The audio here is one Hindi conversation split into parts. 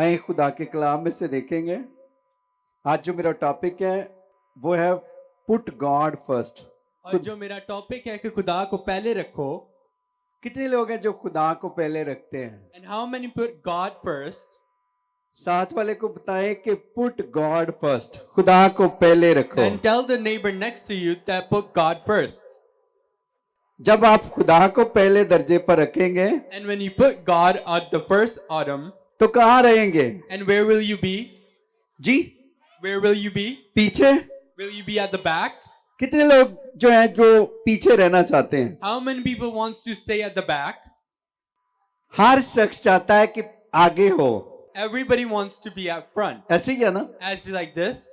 आए खुदा के कलाम में से देखेंगे। आज जो मेरा टॉपिक है वो है पुट गॉड फर्स्ट। और जो मेरा टॉपिक है कि खुदा को पहले रखो। कितने लोग हैं जो खुदा को पहले रखते हैं? And how many put God first? साथ वाले को बताएं कि पुट गॉड फर्स्ट, खुदा को पहले रखो। And tell the neighbour next to you that put God first. जब आप खुदा को पहले दर्जे पर रखेंगे and when you put God at the first autumn, तो कहाँ रहेंगे? And where will you be? जी, वेयर विल यू बी? पीछे। Will you be at the back? कितने लोग जो हैं जो पीछे रहना चाहते हैं? How many people wants to stay at the back? हर शख्स चाहता है कि आगे हो। Everybody wants to be at front. ऐसे ही है ना? As like this.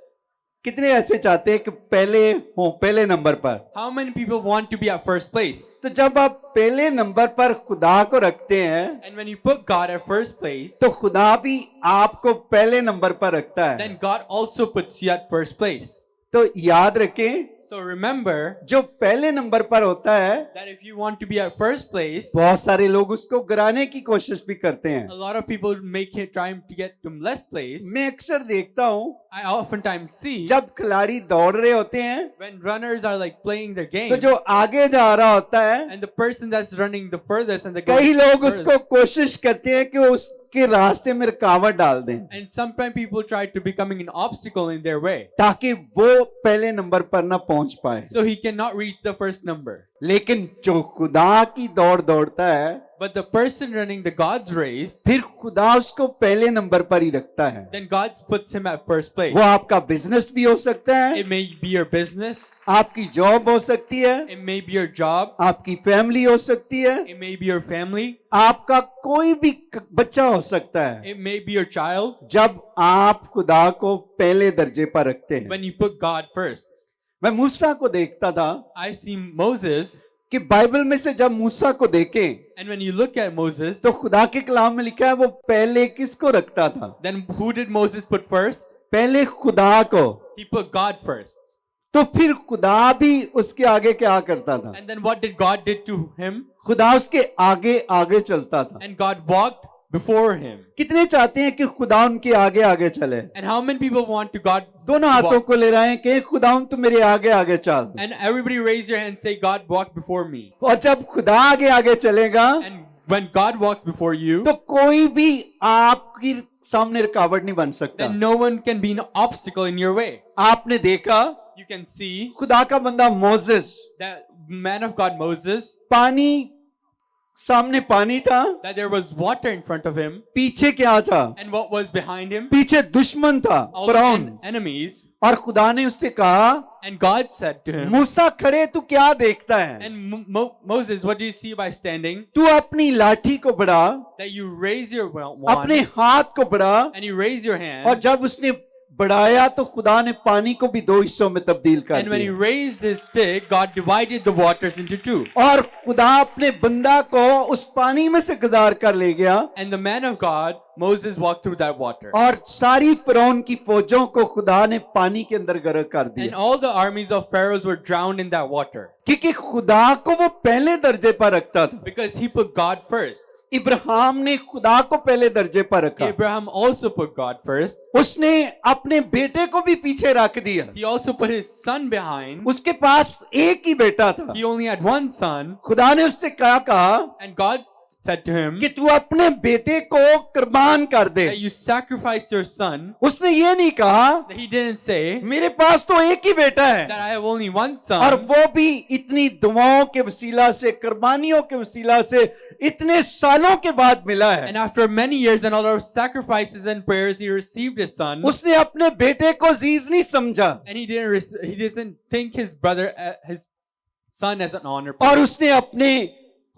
कितने ऐसे चाहते हैं कि पहले हो, पहले नंबर पर? How many people want to be at first place? तो जब आप पहले नंबर पर खुदा को रखते हैं, And when you put God at first place, तो खुदा भी आपको पहले नंबर पर रखता है। then God also puts you at first place. तो याद रखें, So remember जो पहले नंबर पर होता है, that if you want to be at first place, बहुत सारे लोग उसको गिराने की कोशिश भी करते हैं। a lot of people make it trying to get to less place. मैं अक्सर देखता हूँ I oftentimes see जब खिलाड़ी दौड़ रहे होते हैं, when runners are like playing their game, तो जो आगे जा रहा होता है, and the person that's running the furthest and the कई लोग furthest, उसको कोशिश करते हैं कि उसके रास्ते में रुकावट डाल दें, and sometimes people try to becoming an obstacle in their way, ताकि वो पहले नंबर पर ना पहुंच पाए। so he cannot reach the first number. लेकिन जो खुदा की दौड़ दौड़ता है, But the person running the God's race, फिर खुदा उसको पहले नंबर पर ही रखता है। then God puts him at first place. वो आपका बिजनेस भी हो सकता है, It may be your business, आपकी जॉब हो सकती है, it may be your job, आपकी फैमिली हो सकती है, it may be your family, आपका कोई भी बच्चा हो सकता है। it may be your child. जब आप खुदा को पहले दर्जे पर रखते हैं। When you put God first. मैं मूसा को देखता था I see Moses, कि बाइबल में से जब मूसा को देखें, and when you look at Moses, तो खुदा के कलाम में लिखा है वो पहले किसको रखता था? then who did Moses put first? पहले खुदा को। He put God first. तो फिर खुदा भी उसके आगे क्या करता था? And then what did God did to him? खुदा उसके आगे आगे चलता था। And God walked before him. कितने चाहते हैं कि खुदा उनके आगे आगे चले? And how many people want to God दोनों हाथों walk? को ले रहे हैं कि खुदा तू मेरे आगे आगे चल। And everybody raise your hand and say, God walk before me. और जब खुदा आगे आगे चलेगा, And when God walks before you, तो कोई भी आपकी सामने रुकावट नहीं बन सकता। then no one can be an obstacle in your way. आपने देखा You can see खुदा का बंदा Moses, that man of God Moses, पानी सामने पानी था, that there was water in front of him, पीछे क्या था? and what was behind him? पीछे दुश्मन था, All the फिरौन। enemies. और खुदा ने उससे कहा, And God said to him, मूसा खड़े तू क्या देखता है? and Moses, what do you see by standing? तू अपनी लाठी को बढ़ा, That you raise your अपने wand हाथ को बढ़ा, and you raise your और hand, जब उसने बढ़ाया तो खुदा ने पानी को भी दो हिस्सों में तब्दील कर and when he दिया। raised his stick, God divided the waters into two. और खुदा अपने बंदा को उस पानी में से गुजार कर ले गया, And the man of God, Moses, walked through that water. और सारी फिरौन की फौजों को खुदा ने पानी के अंदर गर्क कर And दिया, all the armies of Pharaohs were drowned in that water. क्योंकि खुदा को वो पहले दर्जे पर रखता था। Because he put God first. Ibrahim ने खुदा को पहले दर्जे पर रखा, Abraham also put God first. उसने अपने बेटे को भी पीछे रख दिया। He also put his son behind. उसके पास एक ही बेटा था। He only had one son. खुदा ने उससे क्या कहा And God said to him कि तू अपने बेटे को कुर्बान कर दे। that you sacrifice your son. उसने ये नहीं कहा He didn't say मेरे पास तो एक ही बेटा है, that I have only one और son. वो भी इतनी दुआओं के वसीला से, कुर्बानियों के वसीला से इतने सालों के बाद मिला है। And after many years and a lot of sacrifices and prayers, he received his son. उसने अपने बेटे को अजीज नहीं समझा, And he didn't think his brother, his son as an honor. और उसने अपने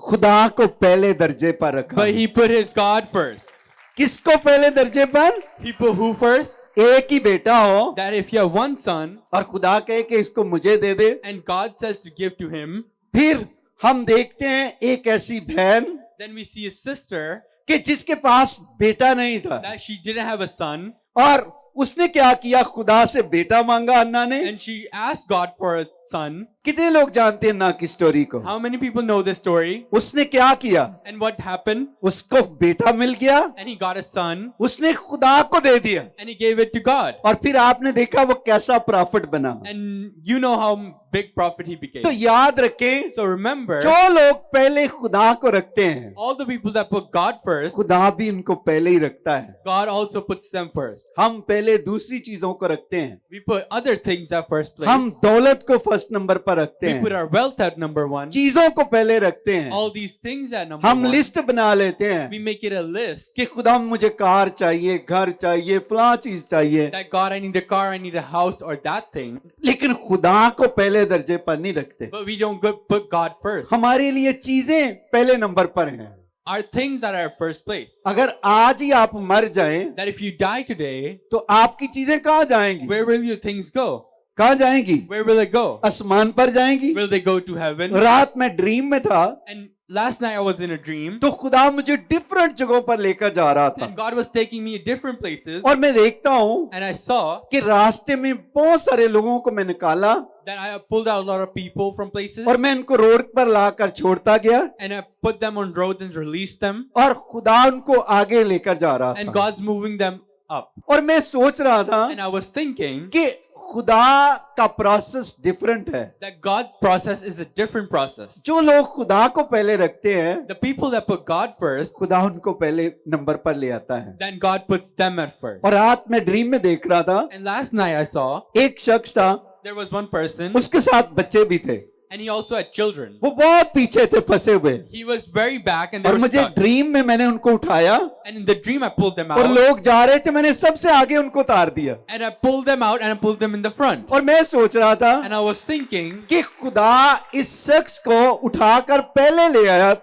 खुदा को पहले दर्जे पर रखा। But he put his God first. किसको पहले दर्जे पर? He put who first? एक ही बेटा हो That if you have one son और खुदा कहे कि इसको मुझे दे दे। and God says to give to him, फिर हम देखते हैं एक ऐसी बहन then we see his sister कि जिसके पास बेटा नहीं था, that she didn't have a son और उसने क्या किया? खुदा से बेटा मांगा अन्ना ने, and she asked God for a son, कितने लोग जानते हैं ना की स्टोरी को? How many people know this story? उसने क्या किया? And what happened? उसको बेटा मिल गया, And he got a son उसने खुदा को दे दिया, and he gave it to God. और फिर आपने देखा वो कैसा प्रॉफिट बना। And you know how big prophet he became. तो याद रखें, So remember, जो लोग पहले खुदा को रखते हैं, all the people that put God first, खुदा भी उनको पहले ही रखता है। God also puts them first. हम पहले दूसरी चीजों को रखते हैं, We put other things at first place. हम दौलत को फर्स्ट नंबर पर रखते We put हैं, our wealth at number one. चीजों को पहले रखते हैं, All these things at number हम one. लिस्ट बना लेते हैं We make it a list कि खुदा मुझे कार चाहिए, घर चाहिए, फलां चीज चाहिए, that God, I need a car, I need a house, or that thing. लेकिन खुदा को पहले दर्जे पर नहीं रखते। But we don't put God first. हमारे लिए चीजें पहले नंबर पर हैं। Our things that are at first place. अगर आज ही आप मर जाएं, That if you die today, तो आपकी चीजें कहाँ जाएंगी? where will your things go? कहाँ जाएंगी? Where will it go? आसमान पर जाएंगी। Will they go to heaven? रात में ड्रीम में था, And last night I was in a dream, तो खुदा मुझे डिफरेंट जगहों पर लेकर जा रहा था, and God was taking me to different places, और मैं देखता हूँ and I saw कि रास्ते में बहुत सारे लोगों को मैं निकाला, that I pulled out a lot of people from places, और मैं इनको रोड पर लाकर छोड़ता गया, and I put them on roads and released them, और खुदा उनको आगे लेकर जा रहा and था। God's moving them up. और मैं सोच रहा था And I was thinking कि खुदा का प्रोसेस डिफरेंट है। that God's process is a different process. जो लोग खुदा को पहले रखते हैं, The people that put God first, खुदा उनको पहले नंबर पर ले आता है। then God puts them at first. और रात में ड्रीम में देख रहा था, And last night I saw एक शख्स था, there was one person, उसके साथ बच्चे भी थे, and he also had children. वो बहुत पीछे थे फंसे हुए, He was very back, and they और were मुझे stuck. ड्रीम में मैंने उनको उठाया, And in the dream I pulled them और out, लोग जा रहे थे, मैंने सबसे आगे उनको उतार दिया। and I pulled them out, and I pulled them in the front. और मैं सोच रहा था And I was thinking कि खुदा इस शख्स को उठाकर पहले ले आया,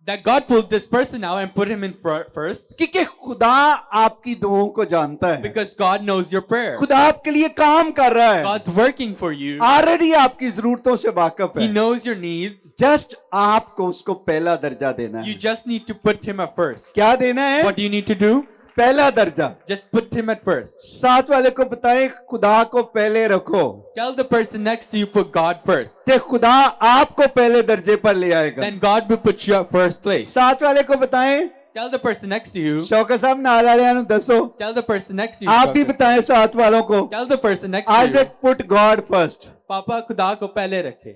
that God pulled this person out and put him in front first, क्योंकि खुदा आपकी दुआओं को जानता है, because God knows your prayer. खुदा आपके लिए काम कर रहा है, God's working for you. Already आपकी जरूरतों से वाकिफ He है, knows your needs. जस्ट आपको उसको पहला दर्जा देना You है। just need to put him at first. क्या देना है? What do you need to do? पहला दर्जा। Just put him at first. साथ वाले को बताएं खुदा को पहले रखो, Tell the person next to you, put God first. ते खुदा आपको पहले दर्जे पर ले आएगा। Then God will put you at first place. साथ वाले को बताएं, Tell the person next to you. Shaukat साहब नाल वालियां नु दसो, Tell the person next to you. आप भी Shaukat. बताएं साथ वालों को, Tell the person next to you. Isaac put God first, पापा खुदा को पहले रखे.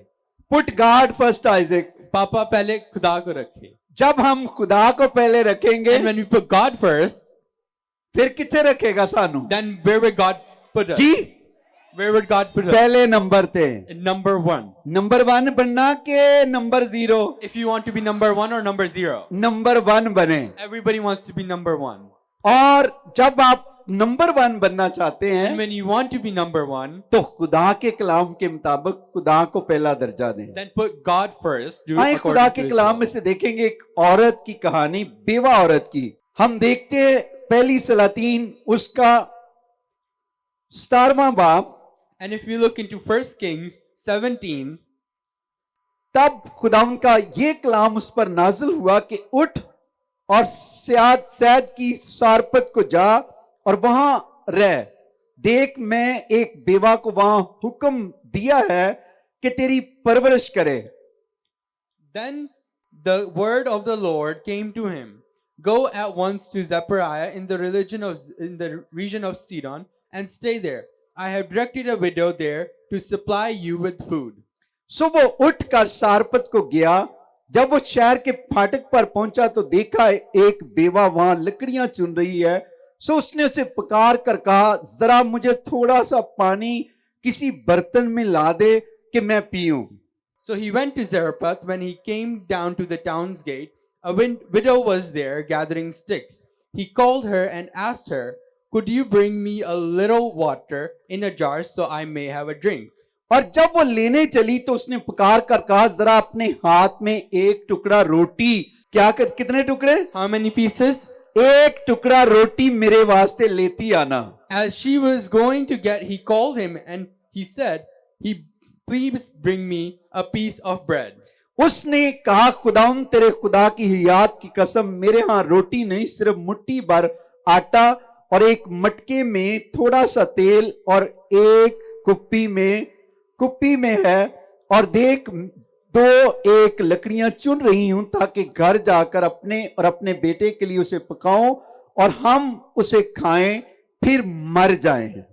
Put God first Isaac. पापा पहले खुदा को रखे. जब हम खुदा को पहले रखेंगे, And when we put God first, फिर किथे रखेगा सानू? then where would God put us? जी, Where would God put us? पहले नंबर थे। In number one. नंबर 1 बनना के number 0? If you want to be number one or number zero. Number 1 बने। Everybody wants to be number one. और जब आप नंबर 1 बनना चाहते And हैं, when you want to be number one, तो खुदा के कलाम के मुताबिक खुदा को पहला दर्जा दें। then put God first. Do आए खुदा according के to His कलाम will. में से देखेंगे एक औरत की कहानी, बेवा औरत की। हम देखते हैं पहली सलातीन उसका 17वां बाब, And if you look into 1 Kings 17, तब खुदावंद का ये कलाम उस पर नाजिल हुआ कि उठ और सैद की सारपत को जा और वहां रह। देख, मैं एक बेवा को वहां हुक्म दिया है कि तेरी परवरिश करे। then the word of the Lord came to him. Go at once to Zechariah in the region of Sidon and stay there. I have directed a widow there to supply you with food. सो वो उठकर सारपत को गया। जब वो शहर के फाटक पर पहुंचा तो देखा एक बेवा वहां लकड़ियां चुन रही है। सो उसने उसे पुकार कर कहा, जरा मुझे थोड़ा सा पानी किसी बर्तन में ला दे कि मैं पीऊं। So he went to Zarephath. When he came down to the town's gate, a widow was there gathering sticks. He called her and asked her, could you bring me a little water in a jar so I may have a drink? और जब वो लेने चली तो उसने पुकार कर कहा, जरा अपने हाथ में एक टुकड़ा रोटी, कितने टुकड़े? How many pieces? एक टुकड़ा रोटी मेरे वास्ते लेती आना। As she was going to get, he called him and he said, please bring me a piece of bread. उसने कहा, खुदाम तेरे खुदा की हियात की कसम, मेरे यहाँ रोटी नहीं, सिर्फ मुट्ठी भर आटा और एक मटके में थोड़ा सा तेल और एक कुप्पी में है, और देख दो एक लकड़ियां चुन रही हूं ताकि घर जाकर अपने और अपने बेटे के लिए उसे पकाऊं और हम उसे खाएं फिर मर जाएं।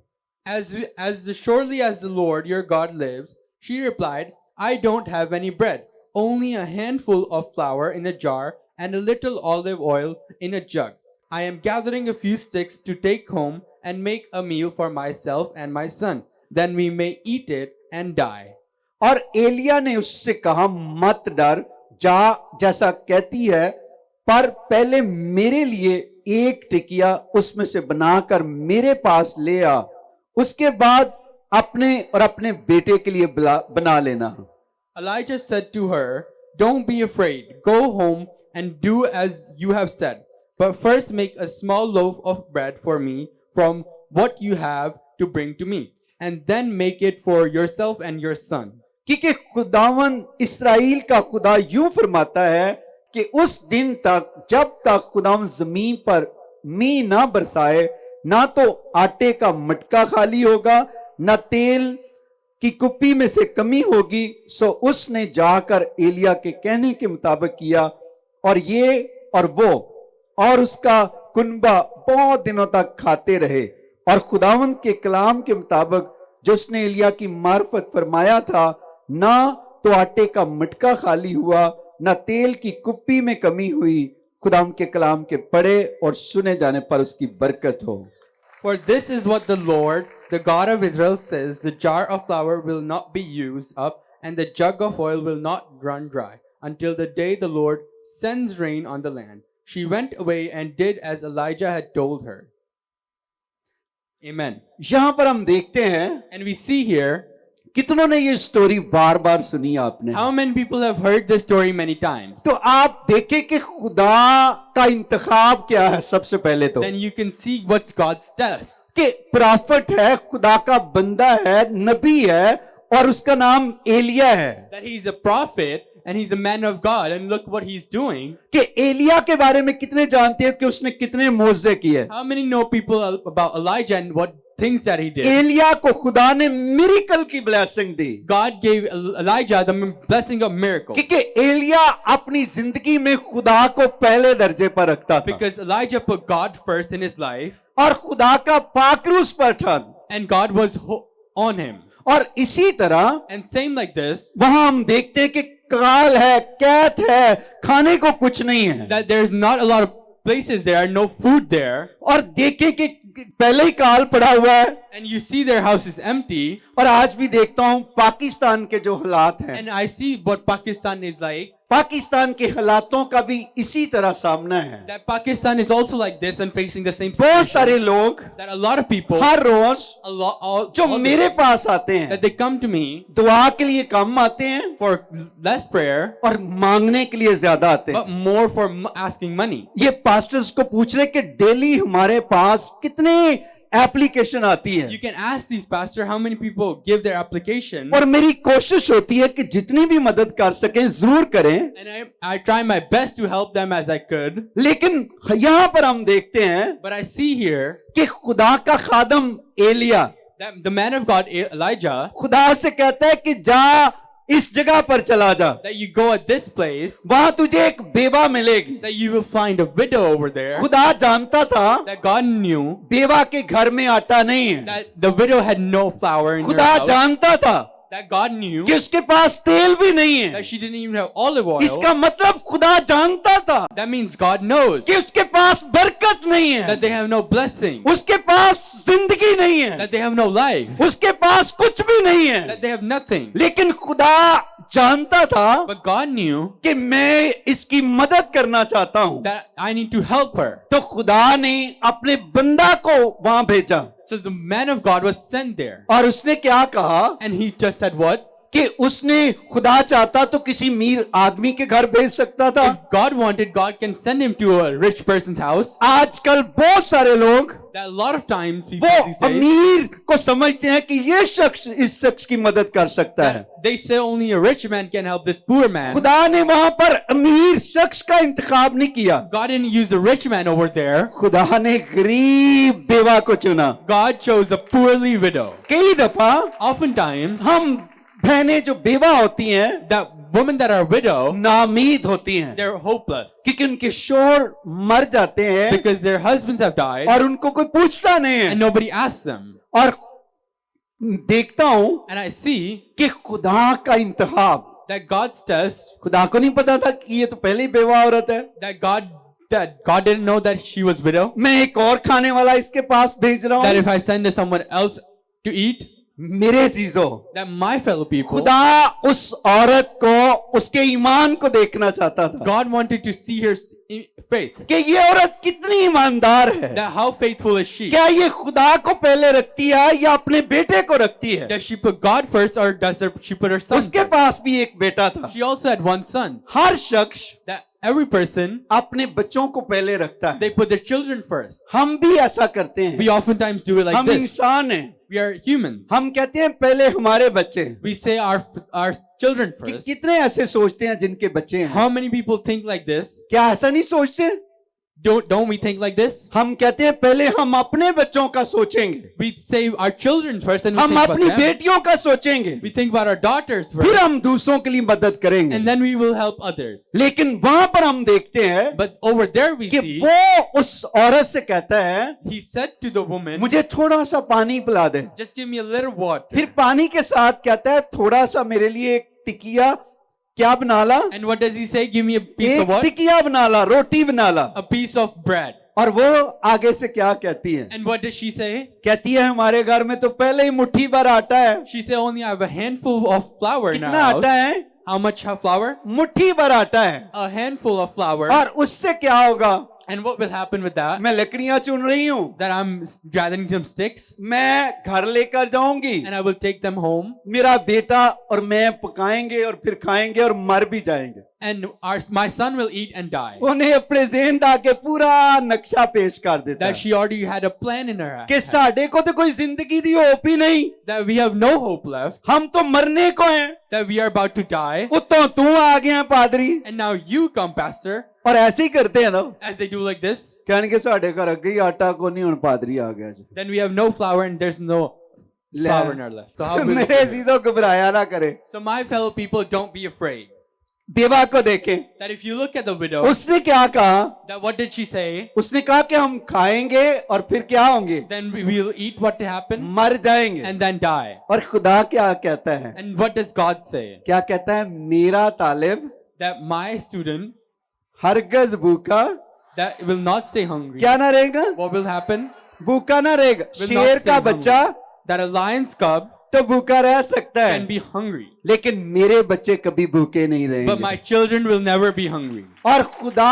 As surely as the Lord your God lives, she replied, I don't have any bread, only a handful of flour in a jar and a little olive oil in a jug. I am gathering a few sticks to take home and make a meal for myself and my son. Then we may eat it and die. और एलिया ने उससे कहा, मत डर, जा जैसा कहती है, पर पहले मेरे लिए एक टिकिया उसमें से बनाकर मेरे पास ले आ, उसके बाद अपने और अपने बेटे के लिए बना लेना। Elijah said to her, Don't be afraid. Go home and do as you have said. But first make a small loaf of bread for me from what you have to bring to me, and then make it for yourself and your son. क्योंकि खुदावन इस्राएल का खुदा यूं फरमाता है कि उस दिन तक जब तक खुदावन जमीन पर मींह ना बरसाए, ना तो आटे का मटका खाली होगा, ना तेल की कुप्पी में से कमी होगी। सो उसने जाकर एलिया के कहने के मुताबिक किया, और ये और वो और उसका कुनबा बहुत दिनों तक खाते रहे। और खुदावन के कलाम के मुताबिक जो उसने एलिया की मार्फत फरमाया था, ना तो आटे का मटका खाली हुआ, ना तेल की कुप्पी में कमी हुई। खुदावन के कलाम के पढ़े और सुने जाने पर उसकी बरकत हो। For this is what the Lord, the God of Israel says, the jar of flour will not be used up, and the jug of oil will not run dry, until the day the Lord sends rain on the land. She went away and did as Elijah had told her. Amen. यहां पर हम देखते हैं, And we see here, कितनों ने ये स्टोरी बार बार सुनी आपने। how many people have heard this story many times? तो आप देखें कि खुदा का इंतखाब क्या है। सबसे पहले तो Then you can see what's God's test. कि प्रॉफिट है, खुदा का बंदा है, नबी है, और उसका नाम एलिया है। That he's a prophet and he's a man of God, and look what he's doing. कि एलिया के बारे में कितने जानते हैं कि उसने कितने मोजे किए। How many know people about Elijah and what things that he did? Elia को खुदा ने मिरेकल की blessing the, God gave Elijah the blessing of miracle क्योंकि एलिया अपनी जिंदगी में खुदा को पहले दर्जे पर रखता था, because Elijah put God first in his life और खुदा का पाकरूस पर था। and God was on him. और इसी तरह And same like this, वहां हम देखते हैं कि काल है, कैद है, खाने को कुछ नहीं है। that there's not a lot of places there, no food there, और देखें कि पहले ही काल पड़ा हुआ है। and you see their house is empty. और आज भी देखता हूं पाकिस्तान के जो हालात हैं, And I see what Pakistan is like. Pakistan के हालातों का भी इसी तरह सामना है। That Pakistan is also like this and facing the same बहुत situation. सारे लोग That a lot of people, her rose a lot, all, जो all मेरे पास आते that हैं, they come to me दुआ के लिए कम आते हैं for less prayer, और मांगने के लिए ज्यादा आते हैं। but more for asking money. ये पास्टर्स को पूछ ले कि डेली हमारे पास कितने एप्लीकेशन आती है, You can ask these pastor how many people give their application, और मेरी कोशिश होती है कि जितनी भी मदद कर सकें जरूर करें। and I try my best to help them as I could. लेकिन यहां पर हम देखते हैं But I see here कि खुदा का खादम Elia that the man of God Elijah, खुदा से कहता है कि जा इस जगह पर चला जा, that you go at this place, वहां तुझे एक बेवा मिलेगी। that you will find a widow over there. खुदा जानता था That God knew बेवा के घर में आटा नहीं है। that the widow had no flour in her खुदा house. जानता था That God knew कि उसके पास तेल भी नहीं है। that she didn't even have olive oil. इसका मतलब खुदा जानता था That means God knows कि उसके पास बरकत नहीं है, that they have no blessing, उसके पास जिंदगी नहीं है, that they have no life, उसके पास कुछ भी नहीं है। that they have nothing. लेकिन खुदा जानता था But God knew कि मैं इसकी मदद करना चाहता हूं, that I need to help her. तो खुदा ने अपने बंदा को वहां भेजा। So the man of God was sent there. और उसने क्या कहा And he just said what? कि उसने खुदा चाहता तो किसी मीर आदमी के घर भेज सकता था। If God wanted, God can send him to a rich person's house. आजकल बहुत सारे लोग That a lot of times people वो these days, अमीर को समझते हैं कि ये शख्स इस शख्स की मदद कर सकता है। they say only a rich man can help this poor man. खुदा ने वहां पर अमीर शख्स का इंतखाब नहीं किया, God didn't use a rich man over there. खुदा ने गरीब बेवा को चुना। God chose a poorly widow. कई दफा Oftentimes, हम बहनें जो बेवा होती हैं that women that are widow, नामीद होती हैं they're hopeless क्योंकि उनके शोहर मर जाते हैं because their husbands have died और उनको कोई पूछता नहीं है and nobody asks them. और देखता हूं And I see कि खुदा का इंतखाब that God's test, खुदा को नहीं पता था कि ये तो पहले ही बेवा औरत है that God didn't know that she was widow, मैं एक और खाने वाला इसके पास भेज रहा that हूं if I send someone else to eat, मेरे जीजो that my fellow people, खुदा उस औरत को उसके ईमान को देखना चाहता था God wanted to see her faith, कि ये औरत कितनी ईमानदार है that how faithful is she, क्या ये खुदा को पहले रखती है या अपने बेटे को रखती है does she put God first or does she put her son उसके first? पास भी एक बेटा था She also had one son. हर शख्स That every person, अपने बच्चों को पहले रखता है they put their children first. हम भी ऐसा करते हैं We oftentimes do it like हम this. इंसान हैं We are humans. हम कहते हैं पहले हमारे बच्चे We say our children कि first. कितने ऐसे सोचते हैं जिनके बच्चे हैं How many people think like this? क्या ऐसा नहीं सोचते Don't we think like this? हम कहते हैं पहले हम अपने बच्चों का सोचेंगे We say our children first and we हम think about अपनी them. बेटियों का सोचेंगे We think about our daughters फिर first हम दूसरों के लिए मदद करेंगे and then we will help others. लेकिन वहां पर हम देखते हैं But over there we कि see वो उस औरत से कहता है he said to the woman, मुझे थोड़ा सा पानी पिला दे just give me a little water. फिर पानी के साथ कहता है थोड़ा सा मेरे लिए एक टिकिया क्या बना ला And what does he say? Give me a piece of एक what? टिकिया बना ला रोटी बना ला A piece of bread. और वो आगे से क्या कहती है And what does she say? कहती है हमारे घर में तो पहले ही मुट्ठी भर आटा है She said, only I have a handful of flour in our कितना आटा house. है How much flour? मुट्ठी भर आटा है A handful of flour. और उससे क्या होगा And what will happen with that? मैं लकड़ियां चुन रही हूँ That I'm gathering some sticks मैं घर लेकर जाऊंगी and I will take them home. मेरा बेटा और मैं पकाएंगे और फिर खाएंगे और मर भी जाएंगे And my son will eat and die. उन्हें अपने ज़हन के पूरा नक्शा पेश कर देता That है she already had a plan in her कि head. साडे को तो कोई जिंदगी दी होप ही नहीं That we have no hope left. हम तो मरने को हैं That we are about to die. उतो तू आ गया पादरी And now you come, pastor. और ऐसे ही करते हैं ना As they do like this. कहने साडे घर अगे ही आटा को नहीं हुन पादरी आ गया जी Then we have no flour and there's no flour in our life. So how will मेरे अजीजों घबराया ना करे So my fellow people, don't be afraid. बेवा को देखें That if you look at the widow, उसने क्या कहा that what did she say? उसने कहा कि हम खाएंगे और फिर क्या होंगे Then we will eat what happened मर जाएंगे and then die. और खुदा क्या कहता है And what does God say? क्या कहता है मेरा तालिब That my student हरगज भूखा that will not stay hungry. क्या ना रहेगा What will happen? भूखा ना रहेगा Will शेर not stay का hungry. बच्चा That a lion's cub तो भूखा रह सकता can है be hungry. लेकिन मेरे बच्चे कभी भूखे नहीं But रहेंगे my children will never be hungry. और खुदा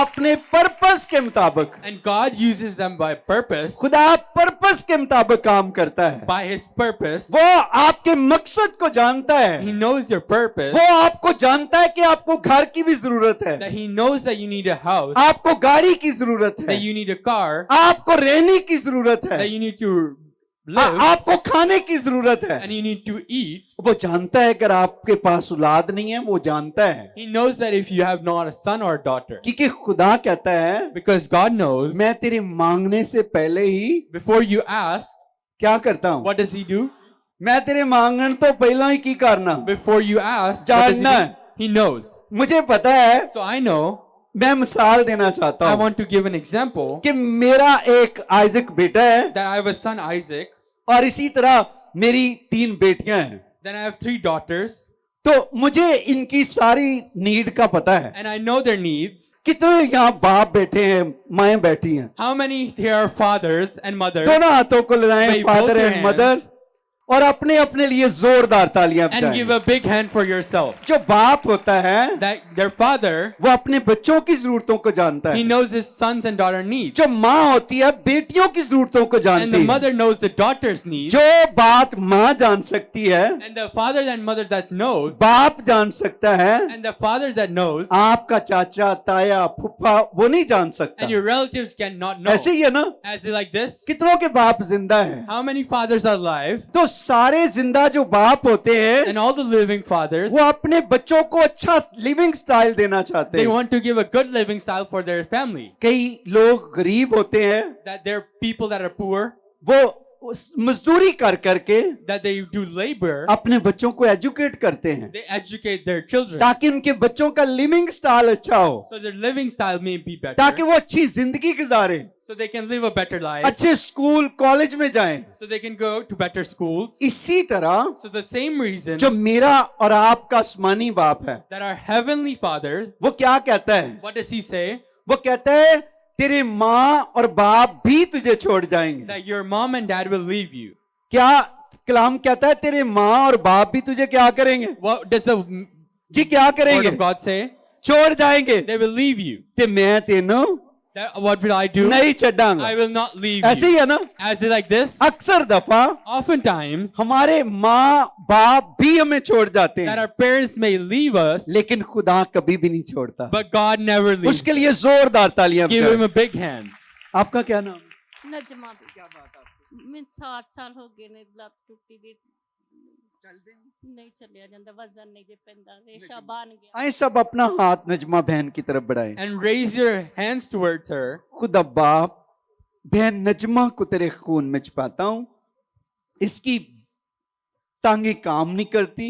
अपने पर्पस के मुताबिक And God uses them by purpose, खुदा पर्पस के मुताबिक काम करता है by His purpose. वो आपके मकसद को जानता He है knows your purpose. वो आपको जानता है कि आपको घर की भी जरूरत है That He knows that you need a house, आपको गाड़ी की जरूरत है that you need a car, आपको रहने की जरूरत है that you need to live, आपको खाने की जरूरत है and you need to eat. वो जानता है अगर आपके पास औलाद नहीं है वो जानता है He knows that if you have not a son or a daughter, क्योंकि खुदा कहता है because God knows, मैं तेरे मांगने से पहले ही before you ask, क्या करता हूँ what does He do? मैं तेरे मांगन तो पहला ही की करना Before you ask, what does He जानना do? है। He knows. मुझे पता है So I know, मैं मिसाल देना चाहता I हूँ want to give an example कि मेरा एक आइजक बेटा है that I have a son Isaac, और इसी तरह मेरी 3 बेटियां हैं then I have 3 daughters, तो मुझे इनकी सारी नीड का पता है and I know their needs. कितने यहाँ बाप बैठे हैं माएं बैठी हैं How many here are fathers and mothers? दोनों हाथों को लगाएं Wave both father your and mother hands. और अपने अपने लिए जोरदार तालियां And give बजाएं a big hand for yourself. जो बाप होता है That their father, वो अपने बच्चों की जरूरतों को जानता he है knows his sons and daughter needs. जो माँ होती है बेटियों की जरूरतों को And जानती the है mother knows the daughter's needs. जो बात माँ जान सकती है And the father and mother that knows. बाप जान सकता है And the father that knows. आपका चाचा ताया फुफा वो नहीं जान सकता And your relatives cannot know. ऐसे ही है ना As it like this? कितनों के बाप जिंदा है How many fathers are alive? तो सारे जिंदा जो बाप होते हैं And all the living fathers, वो अपने बच्चों को अच्छा लिविंग स्टाइल देना चाहते they हैं want to give a good living style for their family. कई लोग गरीब होते हैं That they're people that are poor. वो उस मजदूरी कर करके that they do labor, अपने बच्चों को एजुकेट करते हैं they educate their children ताकि उनके बच्चों का लिविंग स्टाइल अच्छा हो, so their living style may be better, ताकि वो अच्छी जिंदगी गुजारे, so they can live a better life, अच्छे स्कूल कॉलेज में जाएं। so they can go to better schools. इसी तरह So the same reason जो मेरा और आपका आसमानी बाप है, that our heavenly Father, वो क्या कहता है? what does he say? वो कहता है तेरे माँ और बाप भी तुझे छोड़ जाएंगे। That your mom and dad will leave you. क्या कलाम कहता है? तेरे माँ और बाप भी तुझे क्या करेंगे? What does the जी क्या word करेंगे? of God say? छोड़ जाएंगे। They will leave you. ते मैं तेनों That, what will I do? नहीं छड़ांगा। I will not leave ऐसे ही you. है ना? As it like this, अक्सर दफा oftentimes हमारे माँ बाप भी हमें छोड़ जाते that हैं, our parents may leave us, लेकिन खुदा कभी भी नहीं छोड़ता। but God never leaves. उसके लिए जोरदार तालियां Give him बजाएं। a big hand. आपका क्या नाम है? नजमा भी क्या बात आपकी? मैं 7 साल हो गए ने लत टुटी दी नहीं चलिया जाता वजन नहीं जे पैंदा रेशा बन गया। आए सब अपना हाथ नजमा बहन की तरफ बढ़ाएं। And raise your hands towards her. खुदा बाप बहन नजमा को तेरे खून में छुपाता हूं, इसकी टांगे काम नहीं करती,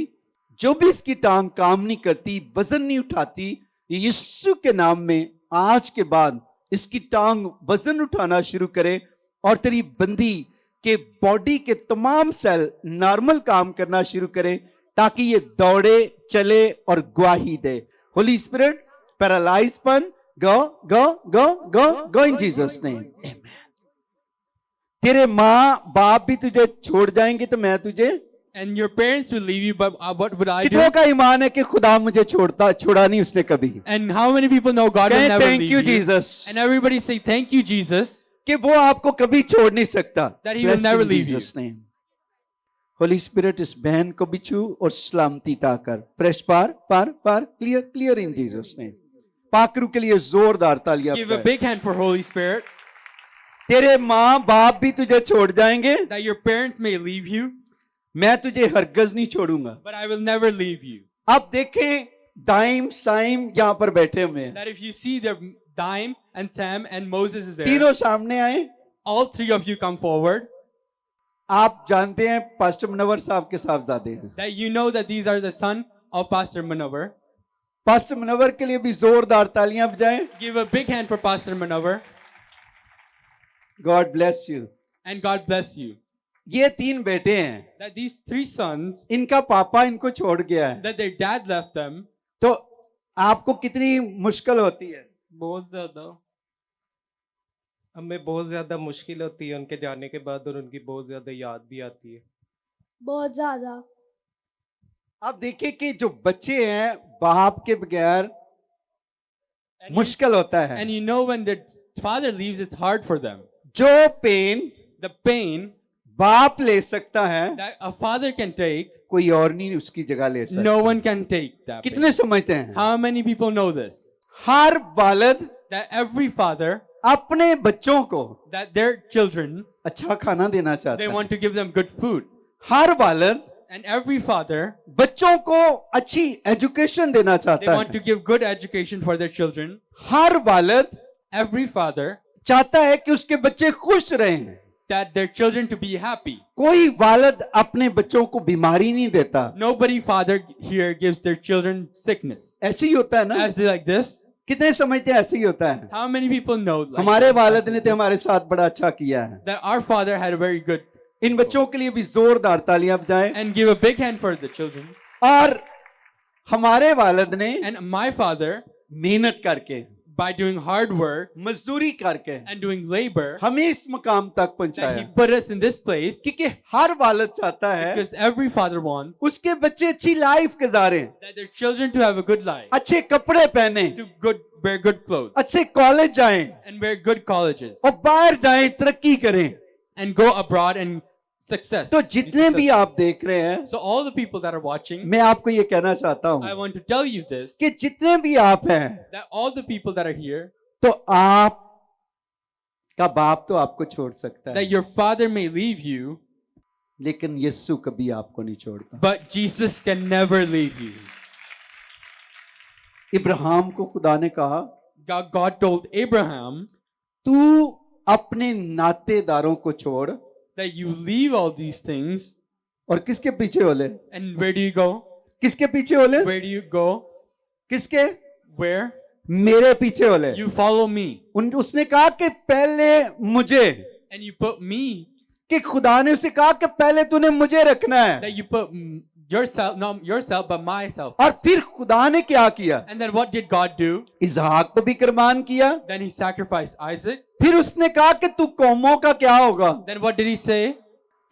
जो भी इसकी टांग काम नहीं करती, वजन नहीं उठाती, यीशु के नाम में आज के बाद इसकी टांग वजन उठाना शुरू करे और तेरी बंदी के बॉडी के तमाम सेल नॉर्मल काम करना शुरू करे ताकि ये दौड़े चले और गवाही दे। होली स्पिरिट पैरालाइजपन go go go go go in Jesus name amen. तेरे माँ बाप भी तुझे छोड़ जाएंगे तो मैं तुझे, And your parents will leave you, but what would I do? कितनों का ईमान है कि खुदा मुझे छोड़ा नहीं उसने कभी? And how many people know God will कहें never thank leave you you? Jesus, And everybody say thank you, Jesus. कि वो आपको कभी छोड़ नहीं सकता। That he will never leave you. Holy Spirit इस बहन को भी छू और सलामती ताकर प्रेस पार पार पार clear clear in Jesus name. पाकरू के लिए जोरदार तालियां Give a बजाएं। big hand for Holy Spirit. तेरे माँ बाप भी तुझे छोड़ जाएंगे, That your parents may leave you, मैं तुझे हरगज नहीं छोड़ूंगा। but I will never leave you. अब देखें दाइम साइम यहाँ पर बैठे हुए हैं, That if you see the Dime and Sam and Moses is there, तीनों सामने आए। all three of you come forward. आप जानते हैं पास्टर मुनव्वर साहब के साहबजादे हैं। That you know that these are the son of Pastor Manover. Pastor Munawwar के लिए भी जोरदार तालियां बजाएं। Give a big hand for Pastor Manover. God bless you. And God bless you. ये तीन बेटे हैं, That these 3 sons, इनका पापा इनको छोड़ गया है, that their dad left them. तो आपको कितनी मुश्किल होती है? बहुत ज्यादा हमें बहुत ज्यादा मुश्किल होती है उनके जाने के बाद, और उनकी बहुत ज्यादा याद भी आती है। बहुत ज्यादा। आप देखिए कि जो बच्चे हैं बाप के बगैर And you, मुश्किल होता है। and you know when their father leaves, it's hard for them. जो पेन The pain बाप ले सकता है, that a father can take, कोई और नहीं उसकी जगह ले सकता। no one can take that pain. कितने समझते हैं? How many people know this? हर वालिद That every father, अपने बच्चों को that their children, अच्छा खाना देना चाहता they है। want to give them good food. हर वालिद And every father, बच्चों को अच्छी एजुकेशन देना they चाहता want to है। give good education for their children. हर वालिद Every father, चाहता है कि उसके बच्चे खुश रहें। that their children to be happy. कोई वालिद अपने बच्चों को बीमारी नहीं देता। Nobody father here gives their children sickness. ऐसे ही होता है ना? As like this, कितने समझते हैं ऐसे ही होता है? how many people know like हमारे that? वालिद ने तो हमारे साथ बड़ा अच्छा किया है। That our father had a very good, इन बच्चों के लिए भी जोरदार तालियां बजाएं। and give a big hand for the children. और हमारे वालिद ने And my father, मेहनत करके, by doing hard work मजदूरी करके and doing labor, हमें इस मकाम तक that he पहुंचाया। put us in this place, क्योंकि हर वालिद चाहता है because every father wants उसके बच्चे अच्छी life गुजारें, that their children to have a good life, अच्छे कपड़े पहने, to wear good clothes, अच्छे कॉलेज जाएं and wear good colleges, और बाहर जाएं, तरक्की करें। and go abroad and success. तो be जितने भी successful. आप देख रहे हैं, So all the people that are watching, मैं आपको ये कहना चाहता I हूं want to tell you this, कि जितने भी आप हैं, that all the people that are here, तो आप का बाप तो आपको छोड़ सकता है, that your father may leave you, लेकिन यीशु कभी आपको नहीं छोड़ता। but Jesus can never leave you. Ibrahim को खुदा ने कहा, God told Abraham तू अपने नातेदारों को छोड़ that you leave all these things. और किसके पीछे हो ले? And where do you go? किसके पीछे हो ले? Where do you go? किसके? Where? मेरे पीछे हो ले। You follow me. उसने कहा कि पहले मुझे, And you put me, कि खुदा ने उसे कहा कि पहले तूने मुझे रखना है। that you put yourself, not yourself, but myself. और फिर खुदा ने क्या किया? And then what did God do? इसहाक को भी कुर्बान किया। Then he sacrificed Isaac. फिर उसने कहा कि तू कौमों का क्या होगा? Then what did he say?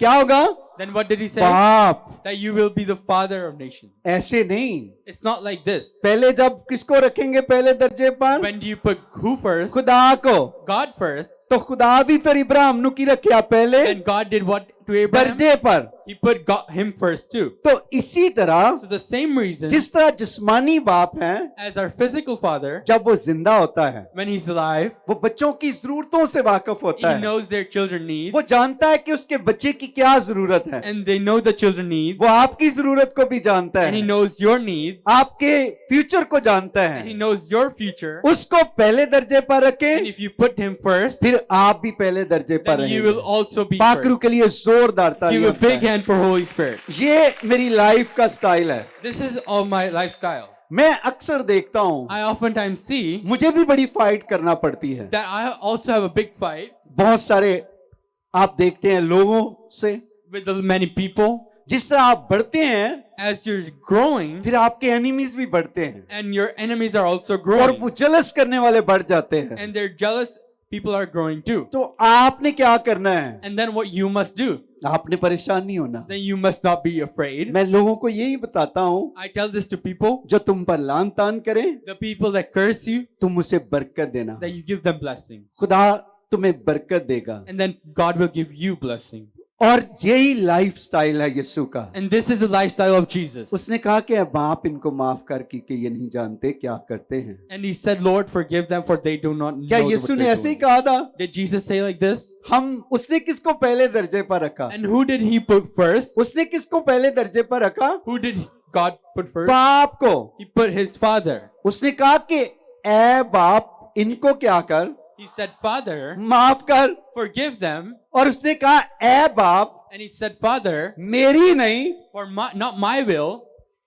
क्या होगा? Then what did he say? बाप। That you will be the father of nations. ऐसे नहीं, It's not like this. पहले जब किसको रखेंगे पहले दर्जे पर? When do you put who first? खुदा को। God first. तो खुदा भी फिर इब्राहिम नु की रखा पहले Then God did what to Abraham? दर्जे पर। He put him first too. तो इसी तरह So the same reason जिस तरह जिस्मानी बाप है, as our physical father, जब वो जिंदा होता है, when he's alive, वो बच्चों की जरूरतों से वाकिफ होता he है। knows their children needs, वो जानता है कि उसके बच्चे की क्या जरूरत है। and they know the children needs, वो आपकी जरूरत को भी जानता and he है, knows your needs, आपके फ्यूचर को जानता and he है। knows your future. उसको पहले दर्जे पर And रखें, if you put him first, फिर आप भी पहले दर्जे पर then you will रहेंगे। also be पाकरू first. के लिए जोरदार Give तालियां a big होता है। hand for Holy Spirit. ये मेरी लाइफ का स्टाइल है। This is all my lifestyle. मैं अक्सर देखता हूँ, I oftentimes see मुझे भी बड़ी फाइट करना पड़ती है। that I also have a big fight बहुत सारे आप देखते हैं लोगों से, with the many people. जिस तरह आप बढ़ते हैं, As you're growing, फिर आपके एनिमीज भी बढ़ते हैं and your enemies are also और growing, वो जलस करने वाले बढ़ जाते हैं। and they're jealous people are growing too. तो आपने क्या करना है? And then what you must do? आपने परेशान नहीं होना। Then you must not be afraid. मैं लोगों को यही बताता हूँ, I tell this to people, जो तुम पर लान तान करें, the people that curse you, तुम उसे बरकत देना। that you give them blessing. खुदा तुम्हें बरकत देगा। And then God will give you blessing. और यही लाइफ स्टाइल है यीशु का। And this is the lifestyle of Jesus. उसने कहा कि अब आप इनको माफ कर कि ये नहीं जानते क्या करते हैं। And he said, Lord, forgive them, for they do not know क्या what यीशु ने they're ऐसे ही doing. कहा था? Did Jesus say like this? उसने किसको पहले दर्जे पर रखा? And who did he put first? उसने किसको पहले दर्जे पर रखा? Who did God put first? बाप को। He put his father. उसने कहा कि ए बाप इनको क्या कर, He said, Father, माफ कर। forgive them. और उसने कहा ए बाप And he said, Father, मेरी नहीं for not my will,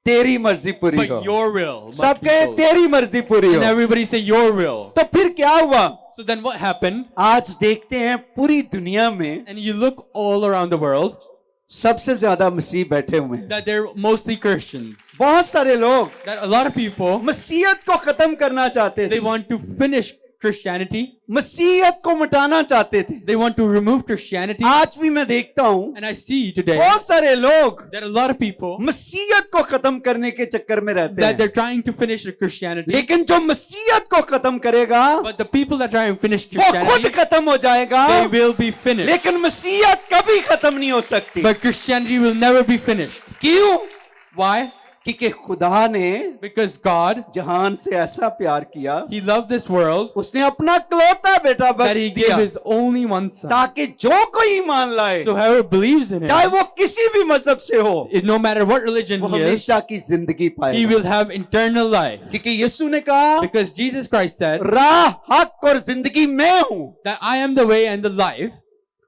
तेरी मर्जी पूरी but हो। your will must सब be कहे fulfilled. तेरी मर्जी पूरी And हो। everybody say, your will. तो फिर क्या हुआ? So then what happened? आज देखते हैं पूरी दुनिया में And you look all around the world सबसे ज्यादा मसीह बैठे हुए हैं। that they're mostly Christians. बहुत सारे लोग That a lot of people, मसीहत को खत्म करना चाहते they थे, want to finish Christianity. मसीहत को मिटाना चाहते थे। They want to remove Christianity. आज भी मैं देखता हूँ And I see today बहुत सारे लोग that a lot of people मसीहत को खत्म करने के चक्कर में रहते that हैं, they're trying to finish the Christianity. लेकिन जो मसीहत को खत्म करेगा But the people that try and finish वो खुद Christianity, खत्म हो जाएगा, they will be finished. लेकिन मसीहत कभी खत्म नहीं हो सकती। But Christianity will never be finished. क्यों? Why? क्योंकि खुदा ने Because God, जहान से ऐसा प्यार किया, He loved this world उसने अपना इकलौता बेटा that बख्श He दिया gave His only one Son. ताकि जो कोई ईमान लाए, So whoever believes in चाहे Him, वो किसी भी मजहब से हो, no matter what religion वो he is, हमेशा की जिंदगी he पाएगा। will have eternal life. क्योंकि यीशु ने कहा Because Jesus Christ said राह हक और जिंदगी मैं हूँ। that I am the way and the life.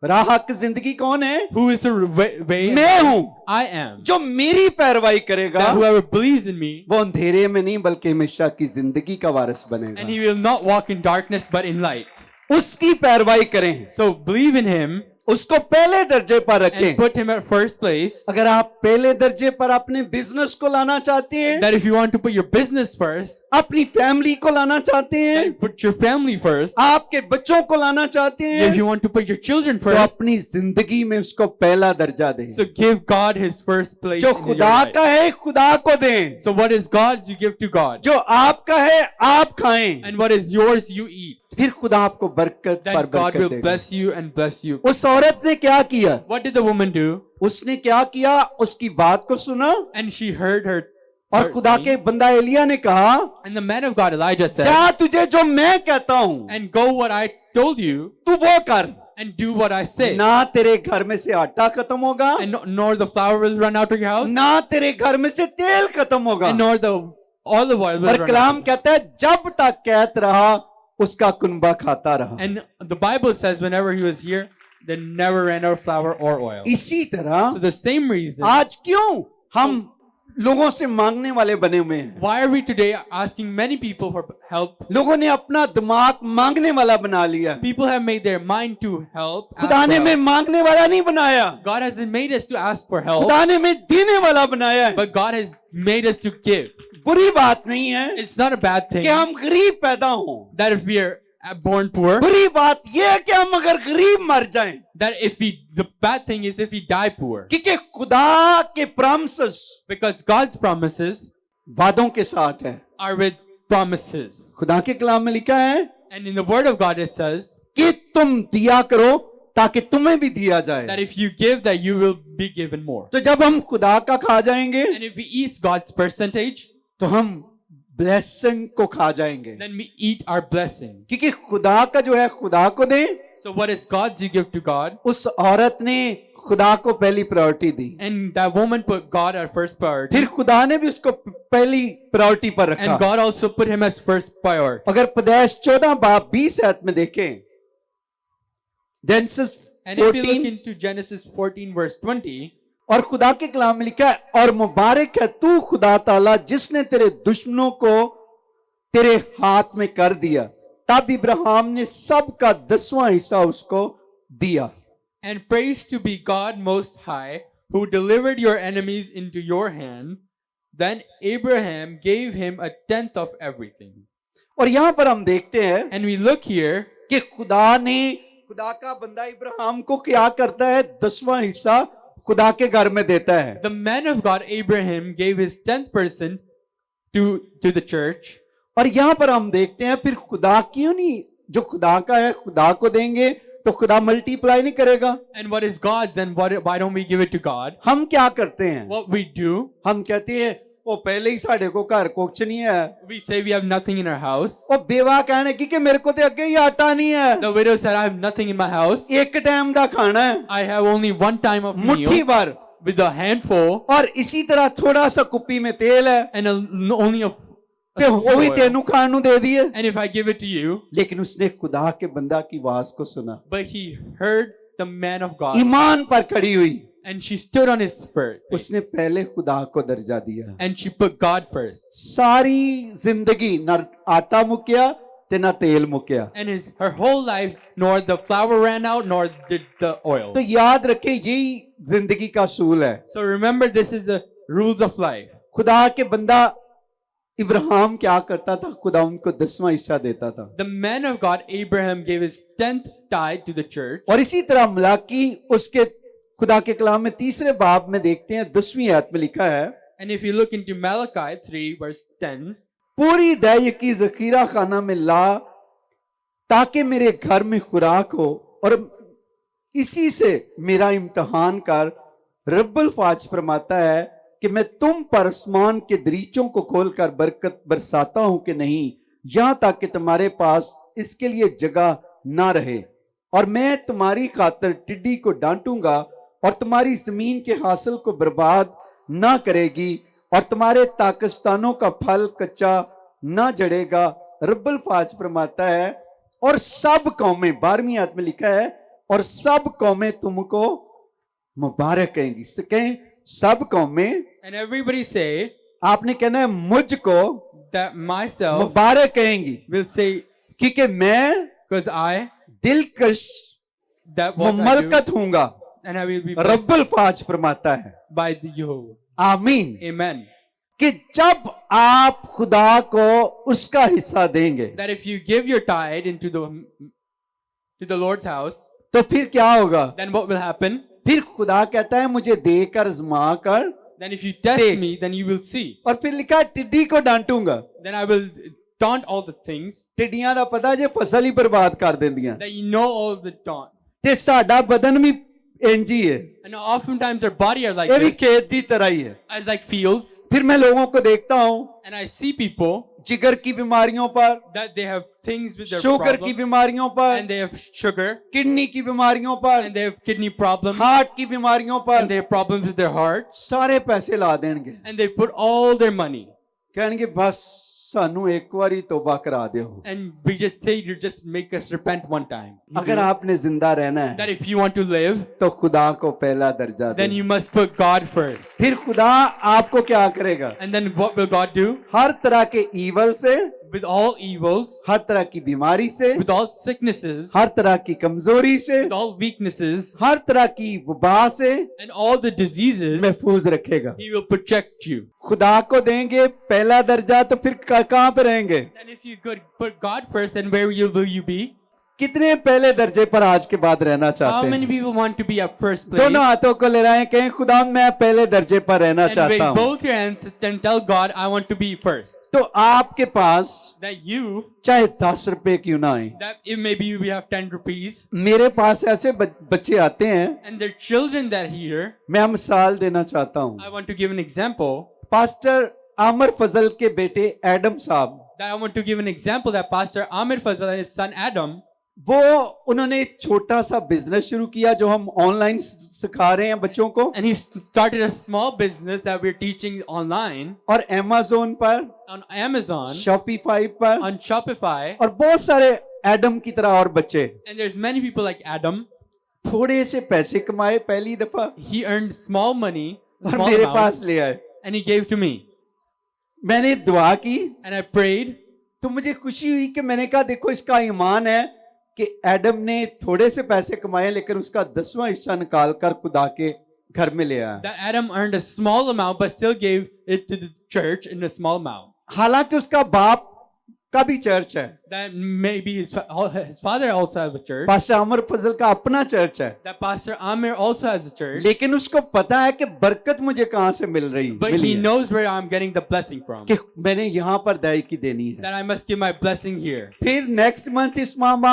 राह हक जिंदगी कौन है? Who is the way? and मैं the life? हूँ। I am. जो मेरी पैरवाई करेगा That whoever believes in me, वो अंधेरे में नहीं बल्कि हमेशा की जिंदगी का वारिस and बनेगा। he will not walk in darkness but in light. उसकी पैरवाई करें, So believe in Him उसको पहले दर्जे पर and रखें। put Him at first place. अगर आप पहले दर्जे पर अपने बिजनेस को लाना चाहते हैं, That if you want to put your business first, अपनी फैमिली को लाना चाहते हैं, then put your family first. आपके बच्चों को लाना चाहते If हैं, you want to put your children तो first, अपनी जिंदगी में उसको पहला दर्जा दें। so give God His first place जो in your खुदा life. का है खुदा को दें, So what is God's, you give to God. जो आपका है आप खाएं, And what is yours, you eat. फिर खुदा आपको बरकत पर Then God बरकत will देगा। bless you and bless you. उस औरत ने क्या किया? What did the woman do? उसने क्या किया? उसकी बात को सुना And she heard her. और खुदा के बंदा एलिया ने कहा, And the man of God, Elijah, said, जा तुझे जो मैं कहता हूँ and go what I told you, तू वो कर, and do what I say. ना तेरे घर में से आटा खत्म होगा, And nor the flour will run out of your house, ना तेरे घर में से तेल खत्म होगा। and nor the olive oil will और run कलाम out. कहता है जब तक कहत रहा उसका कुनबा खाता रहा। And the Bible says whenever he was here, They never ran out of flour or oil. इसी तरह So the same reason, आज क्यों हम लोगों से मांगने वाले बने हुए हैं? why are we today asking many people for help? लोगों ने अपना दिमाग मांगने वाला बना लिया। People have made their mind to help. ask खुदा for ने help. हमें मांगने वाला नहीं बनाया, God hasn't made us to ask for help, खुदा ने हमें देने वाला बनाया है। but God has made us to give. बुरी बात नहीं है It's not a bad thing कि हम गरीब पैदा हों, that if we are born poor, बुरी बात यह है कि हम अगर गरीब मर जाएं, that if we, the bad thing is if we die poor. क्योंकि खुदा के प्रॉमिसेस Because God's promises वादों के साथ है। are with promises. खुदा के कलाम में लिखा है And in the word of God it says कि तुम दिया करो ताकि तुम्हें भी दिया that जाए। if you give, that you will be given more. तो जब हम खुदा का खा जाएंगे And if we eat God's percentage, तो हम ब्लेसिंग को खा जाएंगे, then we eat our blessing. क्योंकि खुदा का जो है खुदा को दें। So what is God's you give to God? उस औरत ने खुदा को पहली priority the, And that woman put God as first priority. फिर खुदा ने भी उसको पहली प्रायोरिटी पर And रखा। God also put him as first priority. अगर पैदाइश 14 बाब 20 आयत में देखें, genesis And if you look 14, into Genesis 14 verse 20, और खुदा के कलाम में लिखा है, और मुबारक है तू खुदा ताला जिसने तेरे दुश्मनों को तेरे हाथ में कर दिया। तब इब्राहिम ने सब का 10वां हिस्सा उसको दिया। and praise to be God most high, who delivered your enemies into your hand. Then Abraham gave him a tenth of everything. और यहां पर हम देखते हैं And we look here कि खुदा का बंदा इब्राहिम को क्या करता है, 10वां हिस्सा खुदा के घर में देता है। the man of God Abraham gave his 10% to the church. और यहां पर हम देखते हैं फिर खुदा क्यों नहीं, जो खुदा का है खुदा को देंगे तो खुदा मल्टीप्लाई नहीं करेगा। And what is God's, and why don't we give it to God? हम क्या करते हैं, What we do, हम कहते हैं वो पहले ही साढ़े को घर कुछ नहीं है। we say we have nothing in our house. वो बेवा कहने की कि मेरे को तो अगे ही आटा नहीं है, The widow said, I have nothing in my house. एक टाइम दा खाना है, I have only one time of मुट्ठी meal भर, with a handful और इसी तरह थोड़ा सा कुप्पी में तेल है, and only a ते वो भी oil. तेनू खान नू दे दिए। And if I give it to you, लेकिन उसने खुदा के बंदा की आवाज को सुना, but he heard the man of God ईमान पर खड़ी हुई, and she stood on his feet उसने पहले खुदा को दर्जा दिया। and she put God first. सारी जिंदगी ना आटा मुक्या ते ना तेल मुक्या। And her whole life, nor the flour ran out, nor did the oil. तो याद रखे यही जिंदगी का असूल है। So remember, this is the rules of life. खुदा के बंदा इब्राहिम क्या करता था, खुदा उनको 10वां हिस्सा देता था। The man of God Abraham gave his 10th tithe to the church. और इसी तरह मलाकी उसके खुदा के कलाम में 3रे बाब में देखते हैं 10वीं आयत में लिखा है, And if you look into Malachi 3 verse 10, पूरी दया की जखीरा खाना में ला ताकि मेरे घर में खुराक हो और इसी से मेरा इम्तहान कर। रब्बुल फाज फरमाता है कि मैं तुम पर आसमान के दरीचों को खोलकर बरकत बरसाता हूं कि नहीं, यहां तक कि तुम्हारे पास इसके लिए जगह ना रहे। और मैं तुम्हारी खातिर टिड्डी को डांटूंगा और तुम्हारी जमीन के हासिल को बर्बाद ना करेगी और तुम्हारे ताकिस्तानों का फल कच्चा ना जड़ेगा। रब्बुल फाज फरमाता है और सब कौमें, 12वीं आयत में लिखा है, और सब कौमें तुमको मुबारक कहेंगी। कहें सब कौमें, and everybody say आपने कहना है मुझको that myself मुबारक कहेंगी, will say, क्योंकि मैं because I, दिलकश that what I do, मुमलकत Hunga. and I will be blessed रब्बुल फाज फरमाता है, by the Jehovah. आमीन, Amen. कि जब आप खुदा को उसका हिस्सा देंगे That if you give your tithe into the Lord's house, तो फिर क्या होगा, then what will happen? फिर खुदा कहता है मुझे देकर आजमा कर, Then if you test Take. me, then you will see. और फिर लिखा है टिड्डी को डांटूंगा। Then I will taunt all the things टिड्डियां दा पता जे फसल ही बर्बाद कर देंदियां, that you know all the taunt. ते साडा बदन भी इंज ही है, And oftentimes our body are like ये भी this, खेत की तरह ही है। as like fields. फिर मैं लोगों को देखता हूं And I see people जिगर की बीमारियों पर, that they have things with their sugar की problem, बीमारियों पर, and they have sugar, kidney की बीमारियों पर, and they have kidney problems, heart की बीमारियों and पर, they have problems with their heart, सारे पैसे ला देंगे, and they put all their money. कहेंगे बस ਸਾਨੂੰ ਇੱਕ ਵਾਰੀ ਤੋਬਾ ਕਰਾ ਦਿਓ। And we just say, you just make us repent one time. अगर आपने जिंदा रहना है That if you want to live, तो खुदा को पहला दर्जा then they. you must put God first. फिर खुदा आपको क्या करेगा? And then what will God do? हर तरह के ईवल से, With all evils, हर तरह की बीमारी से, with all sicknesses, हर तरह की कमजोरी से, with all weaknesses, हर तरह की वबा से and all the diseases, महफूज रखेगा। He will protect you. खुदा को देंगे पहला दर्जा तो फिर कहाँ पे रहेंगे? And if you could put God first, then where will you be? कितने पहले दर्जे पर आज के बाद रहना How चाहते many हैं? people want to be at first place? दोनों हाथों को ले रहे हैं, कहें खुदा मैं पहले दर्जे पर रहना And चाहता raise हूँ। both your hands and tell God, I want to be first. तो आपके पास That you, चाहे 10 रुपए क्यों ना आए, that if maybe we have 10 rupees, मेरे पास ऐसे बच्चे आते हैं, and their children that here, मैं मिसाल देना चाहता हूँ। I want to give an example. Pastor Amir Fazal के बेटे एडम साहब, That I want to give an example that Pastor Amir Fazal and his son Adam, वो उन्होंने एक छोटा सा बिजनेस शुरू किया जो हम ऑनलाइन सिखा रहे हैं बच्चों को, and he started a small business that we're teaching online और अमेज़न पर, on Amazon, शॉपिफाई पर, on Shopify, और बहुत सारे एडम की तरह और बच्चे and there's many people like Adam. थोड़े से पैसे कमाए पहली दफा He earned small money, और small मेरे amount, पास ले आए। and he gave to me. मैंने दुआ की And I prayed, तो मुझे खुशी हुई कि मैंने कहा देखो इसका ईमान है कि एडम ने थोड़े से पैसे कमाए लेकिन उसका 10वां हिस्सा निकाल कर खुदा के घर में ले आया। that Adam earned a small amount but still gave it to the church in a small amount. हालांकि उसका बाप का भी चर्च है, That maybe his father also has a church. Pastor Amir Fazal का अपना चर्च है, That Pastor Amir also has a church. लेकिन उसको पता है कि बरकत मुझे कहां से मिली But है, he knows where I'm getting the blessing from. कि मैंने यहां पर दाई की देनी है। That I must give my blessing here. फिर नेक्स्ट मंथ इस मामा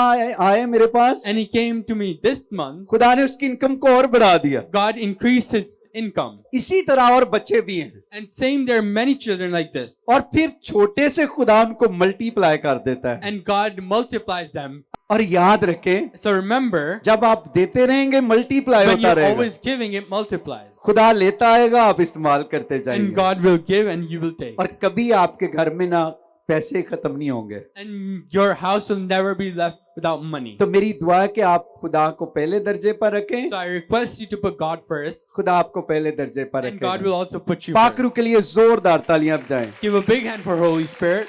आए मेरे पास, And he came to me this month. खुदा ने उसकी इनकम को और बढ़ा दिया। God increased his income. इसी तरह और बच्चे भी हैं, And same, there are many children like this. और फिर छोटे से खुदा उनको मल्टीप्लाई कर देता है। And God multiplies them. और याद रखें, So remember, जब आप देते रहेंगे मल्टीप्लाई when होता you're रहेगा। always giving, it multiplies. खुदा लेता आएगा, आप इस्तेमाल करते And जाएंगे, God will give and you will take. और कभी आपके घर में ना पैसे खत्म नहीं होंगे। And your house will never be left without money. तो मेरी दुआ है कि आप खुदा को पहले दर्जे पर रखें, So I request you to put God first. खुदा आपको पहले दर्जे पर And God will रखें। also put you पाकरू first. के लिए जोरदार तालियां बजाएं। Give a big hand for Holy Spirit.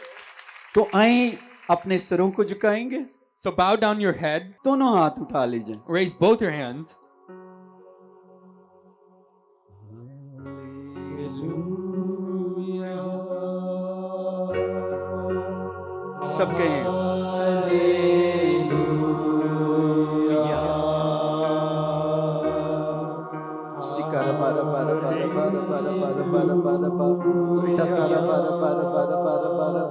तो आए अपने सरों को झुकाएंगे, So bow down your head. दोनों हाथ उठा लीजिए। Raise both your hands. सब कहें शिकारा बारा बारा बारा बारा बारा बारा बारा बारा बारा टकारा बारा बारा बारा बारा बारा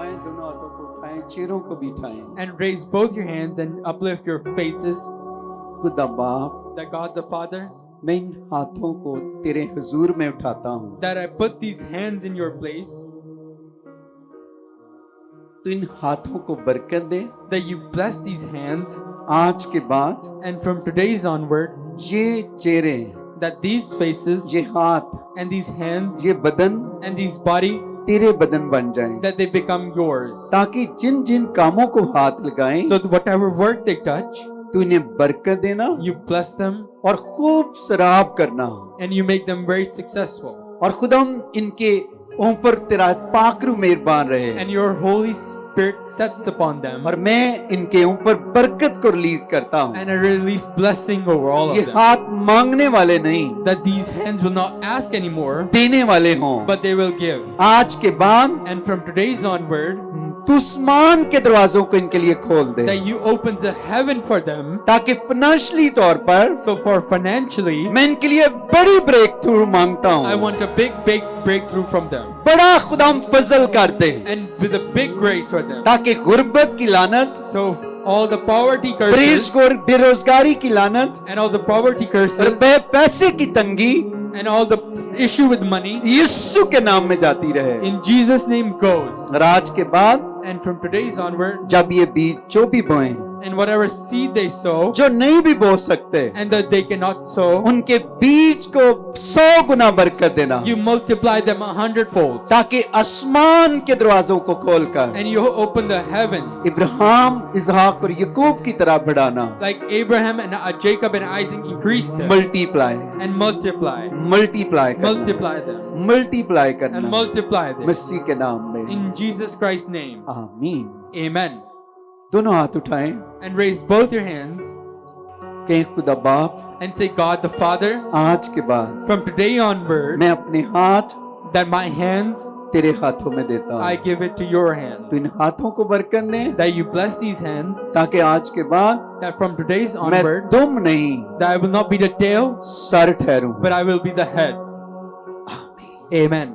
आए दोनों हाथों को उठाएं, चेहरों को भी उठाएं। And raise both your hands and uplift your faces. खुदा बाप, That God the Father, मैं इन हाथों को तेरे हुजूर में उठाता हूँ। that I put these hands in your place. तू इन हाथों को बरकत दे। That you bless these hands. आज के बाद And from today's onward, ये चेहरे, that these faces ये हाथ, and these hands ये बदन and these body, तेरे बदन बन जाएं, that they become yours. ताकि जिन जिन कामों को हाथ लगाएं So that whatever work they touch, तू इन्हें बरकत देना you bless them और खूब सराब करना, and you make them very successful. और खुदाम इनके ऊपर तेरा पाकरू मेहरबान रहे, And your Holy Spirit sets upon them. और मैं इनके ऊपर बरकत को रिलीज करता हूँ। And I release blessing over all ये of them. हाथ मांगने वाले नहीं, That these hands will not ask anymore, देने वाले हों। but they will give. आज के बाद And from today's onward, तू आसमान के दरवाजों को इनके लिए खोल दे, that you open the heaven for them. ताकि फाइनेंशियली तौर पर So for financially, मैं इनके लिए बड़ी ब्रेक थ्रू मांगता I हूँ, want a big breakthrough from them. बड़ा खुदाम फजल कर दे, And with a big grace for them. ताकि गुर्बत की लानत, So all the poverty press curses बेरोजगारी की लानत, and all the poverty curses रुपए पैसे की तंगी and all the issue with money यीशु के नाम में जाती रहे। in Jesus' name goes. और आज के बाद And from today's onward, जब ये बीज जो भी बोएं, and whatever seed they sow जो नहीं भी बो सकते, and that they cannot sow, उनके बीज को 100 गुना बरकत देना, you multiply them 100-fold. ताकि आसमान के दरवाजों को खोलकर And you open the heaven Ibrahim, इसहाक और याकूब की तरह बढ़ाना, like Abraham and Jacob and Isaac increased them multiply and multiply them multiply and करना multiply them मसीह के नाम में, in Jesus Christ's name. आमीन। Amen. दोनों हाथ उठाएं, And raise both your hands कहें खुदा बाप, and say, God the Father, आज के बाद from today onward, मैं अपने हाथ that my hands तेरे हाथों में देता I हूँ, give it to your hand. तो इन हाथों को बरकत दे, That you bless these hands, ताकि आज के बाद that from today's मैं onward, दुम नहीं that I will not be the tail, सर ठहरूं। but I will be the head. Amen.